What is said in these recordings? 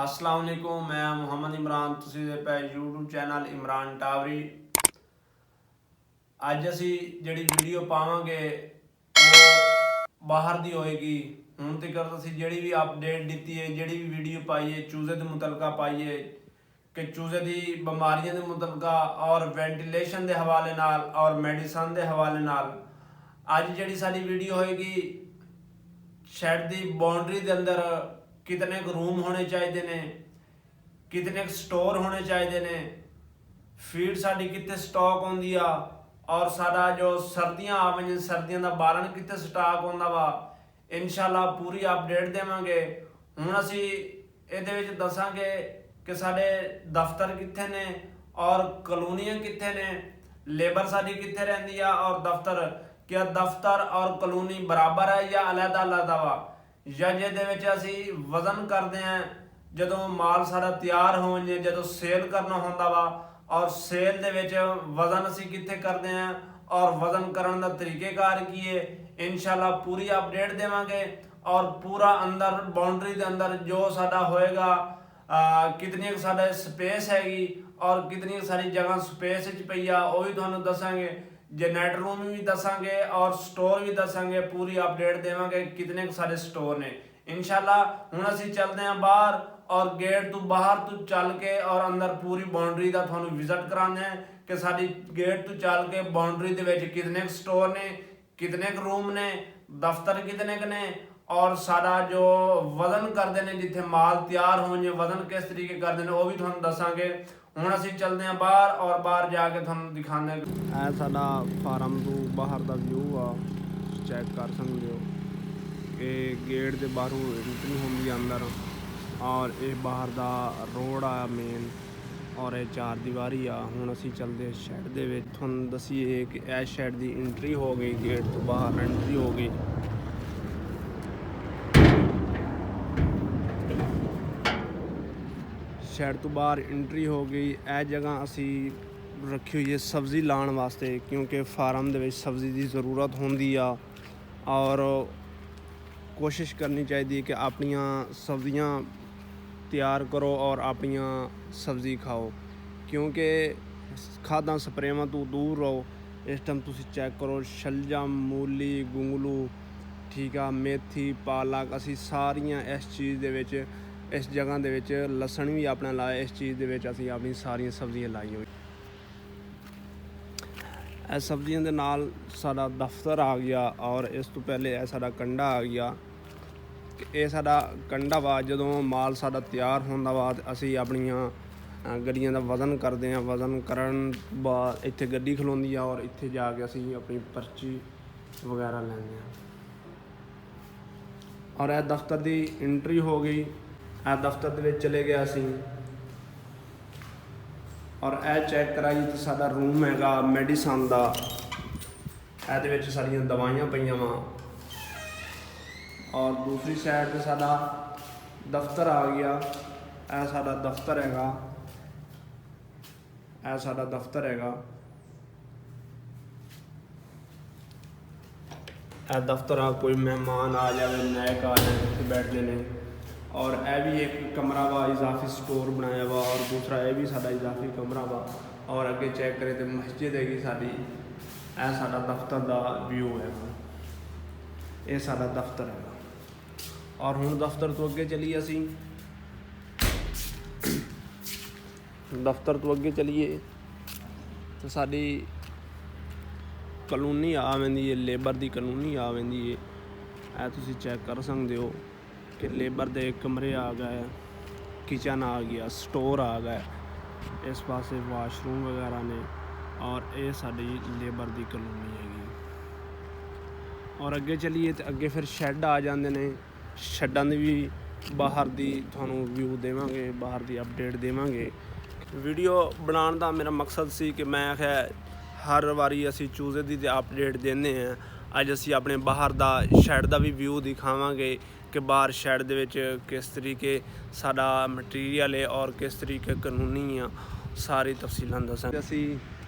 अस्सलाम वालेकुम, मैं मुहम्मद इमरान। तुसीं दे पे यूट्यूब चैनल इमरान टावरी। ਅੱਜ ਅਸੀਂ ਜਿਹੜੀ ਵੀਡੀਓ ਪਾਵਾਂਗੇ ਉਹ ਬਾਹਰ ਦੀ ਹੋਏਗੀ। ਹੁਣ ਤੱਕ ਅਸੀਂ ਜਿਹੜੀ ਵੀ ਅਪਡੇਟ ਦਿੱਤੀ ਹੈ, ਜਿਹੜੀ ਵੀ ਵੀਡੀਓ ਪਾਈ ਹੈ, ਚੂਜ਼ੇ ਦੇ ਮੁਤਲਕਾ ਪਾਈ ਹੈ ਕਿ ਚੂਜ਼ੇ ਦੀ ਬਿਮਾਰੀਆਂ ਦੇ ਮੁਤਲਕਾ ਔਰ ਵੈਂਟੀਲੇਸ਼ਨ ਦੇ ਹਵਾਲੇ ਨਾਲ ਔਰ ਮੈਡੀਸਨ ਦੇ ਹਵਾਲੇ ਨਾਲ ਅੱਜ ਜਿਹੜੀ ਸਾਡੀ ਵੀਡੀਓ ਹੋਏਗੀ, ਸ਼ੈਡ ਦੀ ਬਾਉਂਡਰੀ ਦੇ ਅੰਦਰ कितने रूम होने चाहिए ने, कितने स्टोर होने चाहिए ने, फीड साड़ी कितने स्टॉक होंदी आ और साड़ा जो सर्दियां आवे सर्दियों का बालन कितने स्टॉक होंदा वा। इंशाल्लाह पूरी अपडेट देवांगे। हुण असी इहदे विच दसांगे कि साडे दफ्तर कित्थे ने और कलोनियां कित्थे ने, लेबर साडी कित्थे रहिंदी आ और दफ्तर क्या दफ्तर और कलोनी बराबर है या अलग-अलग वा, ਜਾਂ ਜਿਹਦੇ ਵਿੱਚ ਅਸੀਂ ਵਜ਼ਨ ਕਰਦੇ ਹਾਂ ਜਦੋਂ ਮਾਲ ਸਾਡਾ ਤਿਆਰ ਹੋ ਜੇ, ਜਦੋਂ ਸੇਲ ਕਰਨਾ ਹੁੰਦਾ ਵਾ ਔਰ ਸੇਲ ਦੇ ਵਿੱਚ ਵਜ਼ਨ ਅਸੀਂ ਕਿੱਥੇ ਕਰਦੇ ਹਾਂ ਔਰ ਵਜ਼ਨ ਕਰਨ ਦਾ ਤਰੀਕੇਕਾਰ ਕੀ ਹੈ। ਇਨਸ਼ਾਅੱਲਾ ਪੂਰੀ ਅਪਡੇਟ ਦੇਵਾਂਗੇ ਔਰ ਪੂਰਾ ਅੰਦਰ ਬਾਉਂਡਰੀ ਦੇ ਅੰਦਰ ਜੋ ਸਾਡਾ ਹੋਏਗਾ, ਕਿਤਨੀ ਸਾਡਾ ਸਪੇਸ ਹੈਗੀ ਔਰ ਕਿਤਨੀ ਸਾਰੀ ਜਗ੍ਹਾ ਸਪੇਸ ਵਿੱਚ ਪਈ ਆ ਉਹ ਵੀ ਤੁਹਾਨੂੰ ਦੱਸਾਂਗੇ। जनरेट रूम भी दसांगे और स्टोर भी दसांगे, पूरी अपडेट देवांगे कितने सारे स्टोर ने इंशाल्लाह। हुण असी चलते हैं बाहर और गेट तो बाहर तो चल के और अंदर पूरी बाउंड्री का तुहानू विजिट कराने कि साडी गेट तो चल के बाउंड्री दे विच कितने स्टोर ने, कितने रूम ने, दफ्तर कितने ने और साडा जो वजन करते हैं जिथे माल तैयार हो जाए वजन किस तरीके करते हैं वो भी तुहानू दसांगे। ਹੁਣ ਅਸੀਂ ਚੱਲਦੇ ਹਾਂ ਬਾਹਰ ਔਰ ਬਾਹਰ ਜਾ ਕੇ ਤੁਹਾਨੂੰ ਦਿਖਾਉਂਦੇ ਹਾਂ। ਇਹ ਸਾਡਾ ਫਾਰਮ ਤੋਂ ਬਾਹਰ ਦਾ ਵਿਊ ਆ, ਚੈੱਕ ਕਰ ਸਕਦੇ ਹੋ ਕਿ ਗੇਟ ਦੇ ਬਾਹਰੋਂ ਐਂਟਰੀ ਹੁੰਦੀ ਆ ਅੰਦਰ ਔਰ ਇਹ ਬਾਹਰ ਦਾ ਰੋਡ ਆ ਮੇਨ ਔਰ ਇਹ ਚਾਰ ਦੀਵਾਰੀ ਆ। ਹੁਣ ਅਸੀਂ ਚੱਲਦੇ ਸ਼ੈਡ ਦੇ ਵਿੱਚ, ਤੁਹਾਨੂੰ ਦਸੀਏ ਕਿ ਇਹ ਸ਼ੈਡ ਦੀ ਐਂਟਰੀ ਹੋ ਗਈ, ਗੇਟ ਤੋਂ ਬਾਹਰ ਐਂਟਰੀ ਹੋ ਗਈ। शैड तो बाहर एंट्री हो गई। यह जगह असी रखी हुई है सब्ज़ी लाने वास्ते, क्योंकि फार्म दे विच सब्ज़ी की ज़रूरत होंदी आ और कोशिश करनी चाहिए कि अपनियां सब्जियां तैयार करो और अपनियां सब्ज़ी खाओ, क्योंकि खादा स्प्रेवां तो दूर रहो। इस टाइम तुसी चेक करो शलजम, मूली, गुंगलू, ठीक आ, मेथी, पालक, असी सारियां इस चीज़ दे विच इस जगह दे विच लसन भी अपना लाया, इस चीज़ दे विच असीं अपनी सारियां सब्जियां लाई हुई। इस सब्जियां दे नाल साडा दफ्तर आ गया और इस तो पहले यह साडा कंडा आ गया। ये साडा कंडा वा, जदों माल साडा तैयार होंदा वा असीं अपनियां गड्डियां दा वजन करदे हां। वजन करन बाद इत्थे गड्डी खलोंदी आ और इत्थे जाके असीं अपनी पर्ची वगैरह लैंदे हां। और यह दफ्तर दी एंट्री हो गई। ਇਹ ਦਫ਼ਤਰ ਦੇ ਵਿੱਚ ਚਲੇ ਗਏ ਅਸੀਂ ਔਰ ਇਹ ਚੈੱਕ ਕਰਾਈ ਤਾਂ ਸਾਡਾ ਰੂਮ ਹੈਗਾ ਮੈਡੀਸਨ ਦਾ। ਇਹਦੇ ਵਿੱਚ ਸਾਰੀਆਂ ਦਵਾਈਆਂ ਪਈਆਂ ਵਾ ਔਰ ਦੂਸਰੀ ਸਾਈਡ ਤੇ ਸਾਡਾ ਦਫ਼ਤਰ ਆ ਗਿਆ। ਇਹ ਸਾਡਾ ਦਫ਼ਤਰ ਹੈਗਾ, ਇਹ ਸਾਡਾ ਦਫ਼ਤਰ ਹੈਗਾ। ਇਹ ਦਫ਼ਤਰ ਆ, ਕੋਈ ਮਹਿਮਾਨ ਆ ਜਾਵੇ, ਨਾਇਕ ਆ ਜਾਵੇ, ਇੱਥੇ ਬੈਠਦੇ ਨੇ। और यह भी एक कमरा वा, इजाफी स्टोर बनाया वा और दूसरा यह भी साडा इजाफी कमरा वा। और अगे चेक करें तो मस्जिद हैगी साडी। यह साडा दफ्तर का व्यू है, ये साडा दफ्तर है। और हुण दफ्तर तो अगे चलीए, असी दफ्तर तो अगे चलीए तो साडी कलोनी आ वेंदी है, लेबर की कलोनी आ वेंदी है। यह तुसीं चेक कर सकते हो कि लेबर दे कमरे आ गए, किचन आ गया, स्टोर आ गए, इस पासे वाशरूम वगैरह ने और ये साडी लेबर दी कलोनी हैगी। और अगे चलीए तो अगे फिर शैड आ जाते हैं। शैडां दी भी बाहर दी तुहानू व्यू देवांगे, बाहर दी अपडेट देवांगे। वीडियो बनाने का मेरा मकसद सी कि मैं आख्या हर वारी असी चूज़े दी अपडेट देने हैं। अज असी अपने बाहर दा शैड का भी व्यू दिखावांगे कि बाहर शैड दे विच किस तरीके साडा मटीरियल है और किस तरीके कानूनी आ, सारी तफसीलां दसांगे। असी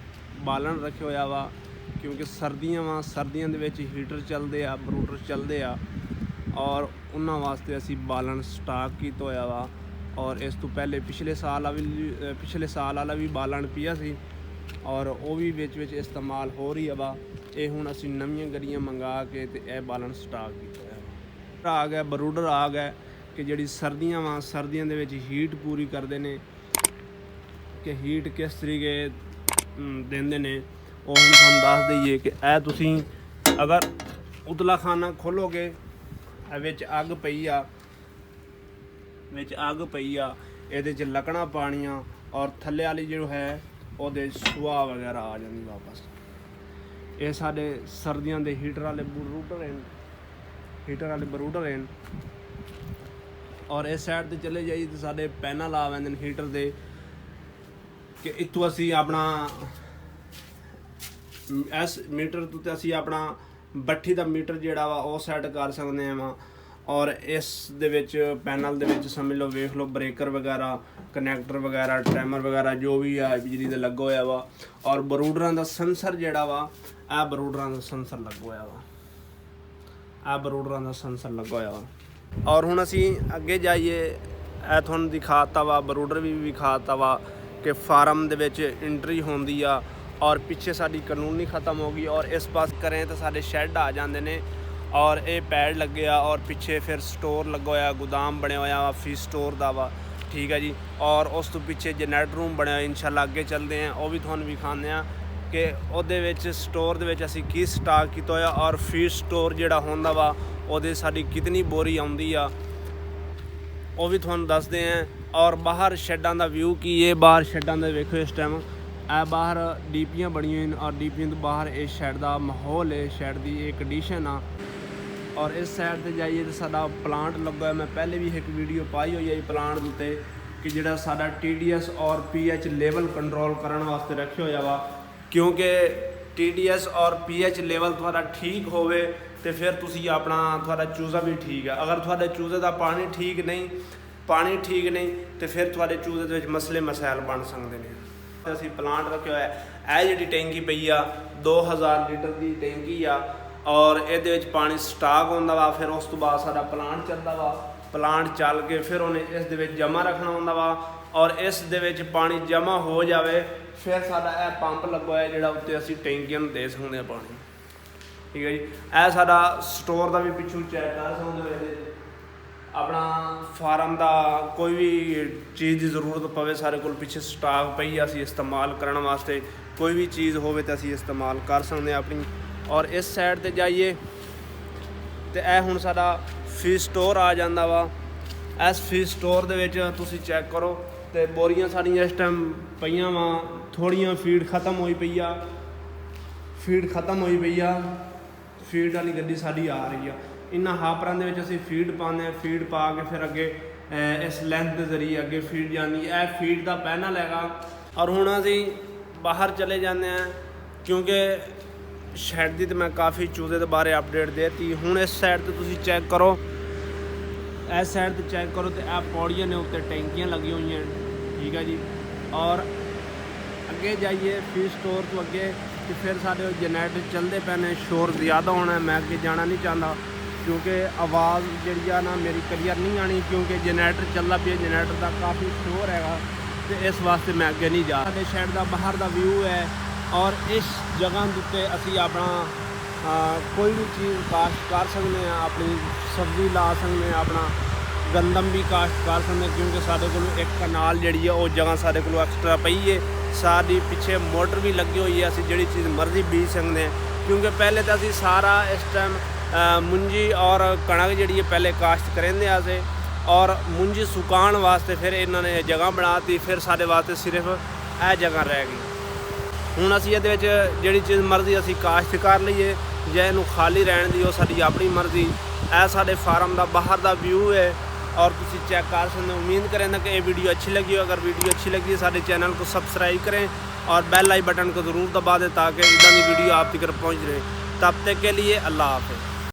बालन रखे होया वा क्योंकि सर्दियां वा, सर्दियां दे विच हीटर चलदे आ, ब्रूटर चलदे आ और उन्हां वास्ते असी बालन स्टाक कीता होया वा ਔਰ ਇਸ ਤੋਂ ਪਹਿਲੇ ਪਿਛਲੇ ਸਾਲ ਵਾਲਾ ਵੀ ਬਾਲਣ ਪਿਆ ਸੀ ਔਰ ਉਹ ਵੀ ਵਿੱਚ ਇਸਤੇਮਾਲ ਹੋ ਰਹੀ ਆ ਵਾ। ਇਹ ਹੁਣ ਅਸੀਂ ਨਵੀਆਂ ਗੱਡੀਆਂ ਮੰਗਾ ਕੇ ਤੇ ਇਹ ਬਾਲਣ ਸਟਾਕ ਕੀਤਾ ਹੈ। ਆ ਗਿਆ ਬਰੂਡਰ ਆ ਗਿਆ ਕਿ ਜਿਹੜੀ ਸਰਦੀਆਂ ਦੇ ਵਿੱਚ ਹੀਟ ਪੂਰੀ ਕਰਦੇ ਨੇ ਕਿ ਹੀਟ ਕਿਸ ਤਰੀਕੇ ਦਿੰਦੇ ਨੇ ਉਹ ਹੁਣ ਤੁਹਾਨੂੰ ਦੱਸ ਦਈਏ ਕਿ ਇਹ ਤੁਸੀਂ ਅਗਰ ਉਤਲਾ ਖਾਨਾ ਖੋਲੋਗੇ ਵਿੱਚ ਅੱਗ ਪਈ ਆ ਇਹਦੇ 'ਚ ਲੱਕੜਾਂ ਪਾਣੀਆਂ ਔਰ ਥੱਲੇ ਵਾਲੀ ਜੋ ਹੈ ਉਹਦੇ ਸੁਆਹ ਵਗੈਰਾ ਆ ਜਾਂਦੀ ਵਾਪਸ। ਇਹ ਸਾਡੇ ਸਰਦੀਆਂ ਦੇ ਹੀਟਰ ਵਾਲੇ ਬਰੂਡਰ ਹਨ ਔਰ ਇਸ ਸਾਈਡ ਤੇ ਚਲੇ ਜਾਈਏ ਤਾਂ ਸਾਡੇ ਪੈਨਲ ਆ ਜਾਂਦੇ ਨੇ ਹੀਟਰ ਦੇ ਕਿ ਇੱਥੋਂ ਅਸੀਂ ਆਪਣਾ ਇਸ ਮੀਟਰ ਤੋਂ ਤੇ ਅਸੀਂ ਆਪਣਾ ਬੱਠੀ ਦਾ ਮੀਟਰ ਜਿਹੜਾ ਵਾ ਉਹ ਸੈੱਟ ਕਰ ਸਕਦੇ ਹਾਂ ਔਰ ਇਸ ਦੇ ਵਿੱਚ ਪੈਨਲ ਦੇ ਵਿੱਚ ਸਮਝ ਲਓ ਵੇਖ ਲਓ ਬ੍ਰੇਕਰ ਵਗੈਰਾ ਕਨੈਕਟਰ ਵਗੈਰਾ ਟਾਈਮਰ ਵਗੈਰਾ ਜੋ ਵੀ ਆ ਬਿਜਲੀ ਦਾ ਲੱਗਾ ਹੋਇਆ ਵਾ ਔਰ ਬਰੂਡਰਾਂ ਦਾ ਸੈਂਸਰ ਜਿਹੜਾ ਵਾ ਇਹ ਬਰੂਡਰਾਂ ਦਾ ਸੈਂਸਰ ਲੱਗਾ ਹੋਇਆ ਵਾ ਔਰ ਹੁਣ ਅਸੀਂ ਅੱਗੇ ਜਾਈਏ ਇਹ ਤੁਹਾਨੂੰ ਦਿਖਾਤਾ ਵਾ ਬਰੂਡਰ ਵੀ ਵਿਖਾਤਾ ਵਾ ਕਿ ਫਾਰਮ ਦੇ ਵਿੱਚ ਐਂਟਰੀ ਹੁੰਦੀ ਆ ਔਰ ਪਿੱਛੇ ਸਾਡੀ ਕਾਨੂੰਨੀ ਖਤਮ ਹੋ ਗਈ ਔਰ ਇਸ ਪਾਸ ਕਰੇ ਤਾਂ ਸਾਡੇ ਸ਼ੈੱਡ ਆ ਜਾਂਦੇ ਨੇ ਔਰ ਇਹ ਪੈਡ ਲੱਗੇ ਆ ਔਰ ਪਿੱਛੇ ਫਿਰ ਸਟੋਰ ਲੱਗਾ ਹੋਇਆ ਗੋਦਾਮ ਬਣਿਆ ਹੋਇਆ ਵਾ ਫੀਸ ਸਟੋਰ ਦਾ ਵਾ ਠੀਕ ਹੈ ਜੀ। ਔਰ ਉਸ ਤੋਂ ਪਿੱਛੇ ਜਨਰੇਟਰ ਰੂਮ ਬਣਿਆ ਇਨਸ਼ਾਅੱਲਾ ਅੱਗੇ ਚੱਲਦੇ ਹਾਂ ਉਹ ਵੀ ਤੁਹਾਨੂੰ ਵਿਖਾਉਂਦੇ ਹਾਂ ਕਿ ਉਹਦੇ ਵਿੱਚ ਸਟੋਰ ਦੇ ਵਿੱਚ ਅਸੀਂ ਕੀ ਸਟਾਕ ਕੀਤਾ ਹੋਇਆ ਔਰ ਫੀਸ ਸਟੋਰ ਜਿਹੜਾ ਹੁੰਦਾ ਵਾ ਉਹਦੇ ਸਾਡੀ ਕਿਤਨੀ ਬੋਰੀ ਆਉਂਦੀ ਆ ਉਹ ਵੀ ਤੁਹਾਨੂੰ ਦੱਸਦੇ ਹਾਂ। ਔਰ ਬਾਹਰ ਸ਼ੈੱਡਾਂ ਦਾ ਵਿਊ ਕੀ ਹੈ ਬਾਹਰ ਸ਼ੈੱਡਾਂ ਦੇ ਵੇਖੋ ਇਸ ਟਾਈਮ ਇਹ ਬਾਹਰ ਡੀਪੀਆਂ ਬਣੀਆਂ ਨੇ ਔਰ ਡੀਪੀਆਂ ਤੋਂ ਬਾਹਰ ਇਹ ਸ਼ੈੱਡ ਦਾ ਮਾਹੌਲ ਹੈ ਸ਼ੈੱਡ ਦੀ ਇਹ ਕੰਡੀਸ਼ਨ ਆ। ਔਰ ਇਸ ਸਾਈਡ ਤੇ ਜਾਈਏ ਤਾਂ ਸਾਡਾ ਪਲਾਂਟ ਲੱਗਾ ਹੋਇਆ ਮੈਂ ਪਹਿਲੇ ਵੀ ਇੱਕ ਵੀਡੀਓ ਪਾਈ ਹੋਈ ਹੈ ਪਲਾਂਟ ਦੇ ਉੱਤੇ ਕਿ ਜਿਹੜਾ ਸਾਡਾ TDS ਔਰ PH ਲੈਵਲ ਕੰਟਰੋਲ ਕਰਨ ਵਾਸਤੇ ਰੱਖਿਆ ਹੋਇਆ ਵਾ ਕਿਉਂਕਿ TDS ਔਰ PH ਲੈਵਲ ਤੁਹਾਡਾ ਠੀਕ ਹੋਵੇ ਤੇ ਫਿਰ ਤੁਸੀਂ ਤੁਹਾਡਾ ਚੂਜ਼ਾ ਵੀ ਠੀਕ ਹੈ। ਅਗਰ ਤੁਹਾਡੇ ਚੂਜ਼ੇ ਦਾ ਪਾਣੀ ਠੀਕ ਨਹੀਂ ਤੇ ਫਿਰ ਤੁਹਾਡੇ ਚੂਜ਼ੇ ਦੇ ਵਿੱਚ ਮਸਾਇਲ ਬਣ ਸਕਦੇ ਨੇ। ਅਸੀਂ ਪਲਾਂਟ ਰੱਖਿਆ ਹੋਇਆ ਇਹ ਜਿਹੜੀ ਟੈਂਕੀ ਪਈ ਆ 2000 ਲੀਟਰ ਦੀ ਟੈਂਕੀ ਆ ਔਰ ਇਹਦੇ ਵਿੱਚ ਪਾਣੀ ਸਟਾਕ ਹੁੰਦਾ ਵਾ ਫਿਰ ਉਸ ਤੋਂ ਬਾਅਦ ਸਾਡਾ ਪਲਾਂਟ ਚੱਲਦਾ ਵਾ ਪਲਾਂਟ ਚੱਲ ਕੇ ਫਿਰ ਉਹਨੇ ਇਸ ਦੇ ਵਿੱਚ ਜਮ੍ਹਾਂ ਰੱਖਣਾ ਹੁੰਦਾ ਵਾ ਔਰ ਇਸ ਦੇ ਵਿੱਚ ਪਾਣੀ ਜਮ੍ਹਾਂ ਹੋ ਜਾਵੇ ਫਿਰ ਸਾਡਾ ਇਹ ਪੰਪ ਲੱਗਾ ਹੋਇਆ ਜਿਹੜਾ ਉੱਤੇ ਅਸੀਂ ਟੈਂਕੀਆਂ ਨੂੰ ਦੇ ਸਕਦੇ ਹਾਂ ਪਾਣੀ ਠੀਕ ਹੈ ਜੀ। ਇਹ ਸਾਡਾ ਸਟੋਰ ਦਾ ਵੀ ਪਿੱਛੋਂ ਚੈੱਕ ਕਰ ਸਕਦੇ ਹੋ ਇਹਦੇ ਆਪਣਾ ਫਾਰਮ ਦਾ ਕੋਈ ਵੀ ਚੀਜ਼ ਦੀ ਜ਼ਰੂਰਤ ਪਵੇ ਸਾਡੇ ਕੋਲ ਪਿੱਛੇ ਸਟਾਕ ਪਈ ਅਸੀਂ ਇਸਤੇਮਾਲ ਕਰਨ ਵਾਸਤੇ ਕੋਈ ਵੀ ਚੀਜ਼ ਹੋਵੇ ਤਾਂ ਅਸੀਂ ਇਸਤੇਮਾਲ ਕਰ ਸਕਦੇ ਹਾਂ ਆਪਣੀ। ਔਰ ਇਸ ਸਾਈਡ ਤੇ ਜਾਈਏ ਤੇ ਇਹ ਹੁਣ ਸਾਡਾ ਫੀਡ ਸਟੋਰ ਆ ਜਾਂਦਾ ਵਾ। ਇਸ ਫੀਡ ਸਟੋਰ ਦੇ ਵਿੱਚ ਤੁਸੀਂ ਚੈੱਕ ਕਰੋ ਤੇ ਬੋਰੀਆਂ ਸਾਡੀਆਂ ਇਸ ਟਾਈਮ ਪਈਆਂ ਵਾ ਥੋੜੀਆਂ ਫੀਡ ਖਤਮ ਹੋਈ ਪਈ ਆ ਫੀਡ ਵਾਲੀ ਗੱਡੀ ਸਾਡੀ ਆ ਰਹੀ ਆ। ਇਹਨਾਂ ਹਾਪਰਾਂ ਦੇ ਵਿੱਚ ਅਸੀਂ ਫੀਡ ਪਾਉਂਦੇ ਹਾਂ ਫੀਡ ਪਾ ਕੇ ਫਿਰ ਅੱਗੇ ਇਸ ਲੈਂਥ ਦੇ ਜ਼ਰੀਏ ਅੱਗੇ ਫੀਡ ਜਾਂਦੀ ਇਹ ਫੀਡ ਦਾ ਪੈਨਲ ਹੈਗਾ। ਔਰ ਹੁਣ ਅਸੀਂ ਬਾਹਰ ਚਲੇ ਜਾਂਦੇ ਹਾਂ ਕਿਉਂਕਿ ਸ਼ੈੱਡ ਦੀ ਤਾਂ ਮੈਂ ਕਾਫੀ ਚੂਜ਼ੇ ਦੇ ਬਾਰੇ ਅਪਡੇਟ ਦੇਤੀ। ਹੁਣ ਇਸ ਸਾਈਡ ਤੇ ਤੁਸੀਂ ਚੈੱਕ ਕਰੋ ਇਸ ਸਾਈਡ ਤੇ ਚੈੱਕ ਕਰੋ ਤੇ ਇਹ ਪੌੜੀਆਂ ਨੇ ਉੱਤੇ ਟੈਂਕੀਆਂ ਲੱਗੀਆਂ ਹੋਈਆਂ ਠੀਕ ਹੈ ਜੀ। ਔਰ ਅੱਗੇ ਜਾਈਏ ਫੀਡ ਸਟੋਰ ਤੋਂ ਅੱਗੇ ਤੇ ਫਿਰ ਸਾਡੇ ਜਨਰੇਟਰ ਚੱਲਦੇ ਪਏ ਨੇ ਸ਼ੋਰ ਜ਼ਿਆਦਾ ਹੋਣਾ ਮੈਂ ਅੱਗੇ ਜਾਣਾ ਨਹੀਂ ਚਾਹੁੰਦਾ ਕਿਉਂਕਿ ਆਵਾਜ਼ ਜਿਹੜੀ ਆ ਨਾ ਮੇਰੀ ਕਲੀਅਰ ਨਹੀਂ ਆਣੀ ਕਿਉਂਕਿ ਜਨਰੇਟਰ ਚੱਲਦਾ ਪਿਆ ਜਨਰੇਟਰ ਦਾ ਕਾਫੀ ਸ਼ੋਰ ਹੈਗਾ ਤੇ ਇਸ ਵਾਸਤੇ ਮੈਂ ਅੱਗੇ ਨਹੀਂ ਜਾ। ਸਾਡੇ ਸ਼ੈੱਡ ਦਾ ਬਾਹਰ ਦਾ ਵਿਊ ਹੈ ਔਰ ਇਸ ਜਗ੍ਹਾ ਦੇ ਉੱਤੇ ਅਸੀਂ ਆਪਣਾ ਕੋਈ ਵੀ ਚੀਜ਼ ਕਾਸ਼ਤ ਕਰ ਸਕਦੇ ਹਾਂ ਆਪਣੀ ਸਬਜ਼ੀ ਲਾ ਸਕਦੇ ਹਾਂ ਆਪਣਾ ਗੰਦਮ ਵੀ ਕਾਸ਼ਤ ਕਰ ਸਕਦੇ ਕਿਉਂਕਿ ਸਾਡੇ ਕੋਲ ਇੱਕ ਕਨਾਲ ਜਿਹੜੀ ਆ ਉਹ ਜਗ੍ਹਾ ਸਾਡੇ ਕੋਲ ਐਕਸਟਰਾ ਪਈ ਹੈ। ਸਾਡੀ ਪਿੱਛੇ ਮੋਟਰ ਵੀ ਲੱਗੀ ਹੋਈ ਹੈ ਅਸੀਂ ਜਿਹੜੀ ਚੀਜ਼ ਮਰਜ਼ੀ ਬੀਜ ਸਕਦੇ ਹਾਂ ਕਿਉਂਕਿ ਪਹਿਲੇ ਤਾਂ ਅਸੀਂ ਸਾਰਾ ਇਸ ਟਾਈਮ ਮੁੰਜੀ ਔਰ ਕਣਕ ਜਿਹੜੀ ਹੈ ਪਹਿਲੇ ਕਾਸ਼ਤ ਕਰਿੰਦੇ ਆ ਅਸੀਂ ਔਰ ਮੁੰਜੀ ਸੁਕਾਉਣ ਵਾਸਤੇ ਫਿਰ ਇਹਨਾਂ ਨੇ ਜਗ੍ਹਾ ਬਣਾਤੀ ਫਿਰ ਸਾਡੇ ਵਾਸਤੇ ਸਿਰਫ ਇਹ ਜਗ੍ਹਾ ਰਹਿ ਗਈ। ਹੁਣ ਅਸੀਂ ਇਹਦੇ ਵਿੱਚ ਜਿਹੜੀ ਚੀਜ਼ ਮਰਜ਼ੀ ਅਸੀਂ ਕਾਸ਼ਤ ਕਰ ਲਈਏ ਜਾਂ ਇਹਨੂੰ ਖਾਲੀ ਰਹਿਣ ਦੀ ਉਹ ਸਾਡੀ ਆਪਣੀ ਮਰਜ਼ੀ। ਇਹ ਸਾਡੇ ਫਾਰਮ ਦਾ ਬਾਹਰ ਦਾ ਵਿਊ ਹੈ और तुसी चेक कर सकते हो। उम्मीद करें ना कि ये वीडियो अच्छी लगी हो। अगर वीडियो अच्छी लगी है सारे चैनल को सब्सक्राइब करें और बेल आई बटन को ज़रूर दबा दें ताकि इदां दी वीडियो आप तक पहुँच रहे। तब तक के लिए अल्लाह हाफ़िज़।